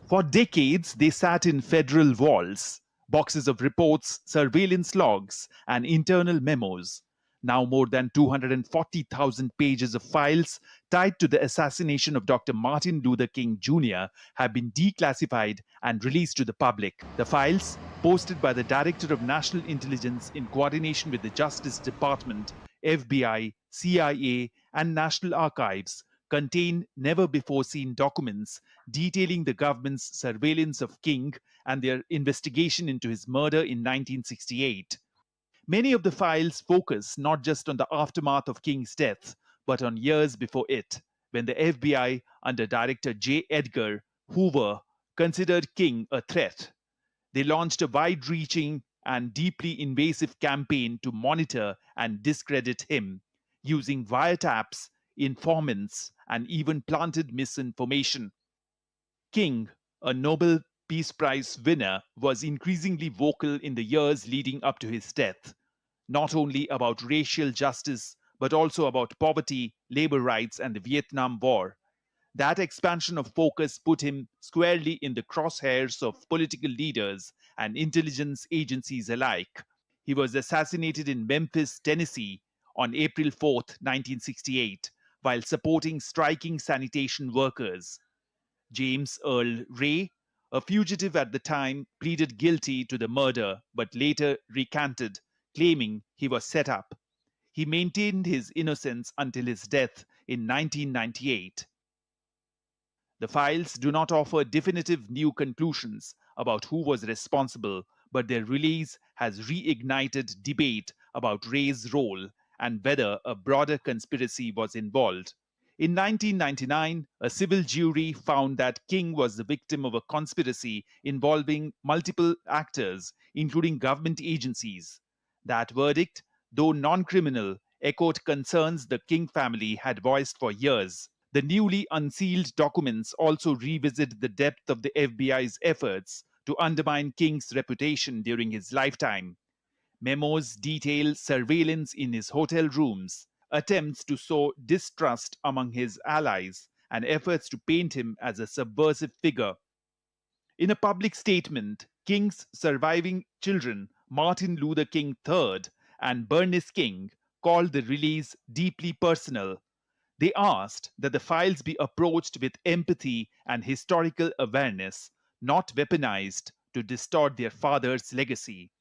For decades, they sat in federal vaults, boxes of reports, surveillance logs, and internal memos. Now, more than 240,000 pages of files tied to the assassination of Dr. Martin Luther King Jr. have been declassified and released to the public. The files, posted by the Director of National Intelligence in coordination with the Justice Department, FBI, CIA, and National Archives, contain never before seen documents detailing the government's surveillance of King and their investigation into his murder in 1968. Many of the files focus not just on the aftermath of King's death, but on years before it, when the FBI, under Director J. Edgar Hoover, considered King a threat. They launched a wide reaching and deeply invasive campaign to monitor and discredit him, using wiretaps, informants, and even planted misinformation. King, a Nobel Peace Prize winner, was increasingly vocal in the years leading up to his death, not only about racial justice, but also about poverty, labor rights, and the Vietnam War. That expansion of focus put him squarely in the crosshairs of political leaders and intelligence agencies alike. He was assassinated in Memphis, Tennessee on April 4th, 1968, while supporting striking sanitation workers. James Earl Ray, a fugitive at the time, pleaded guilty to the murder but later recanted, claiming he was set up. He maintained his innocence until his death in 1998. The files do not offer definitive new conclusions about who was responsible, but their release has reignited debate about Ray's role and whether a broader conspiracy was involved. In 1999, a civil jury found that King was the victim of a conspiracy involving multiple actors, including government agencies. That verdict, though non criminal, echoed concerns the King family had voiced for years. The newly unsealed documents also revisit the depth of the FBI's efforts to undermine King's reputation during his lifetime. Memos detail surveillance in his hotel rooms, attempts to sow distrust among his allies, and efforts to paint him as a subversive figure. In a public statement, King's surviving children, Martin Luther King III and Bernice King, called the release deeply personal. They asked that the files be approached with empathy and historical awareness, not weaponized to distort their father's legacy.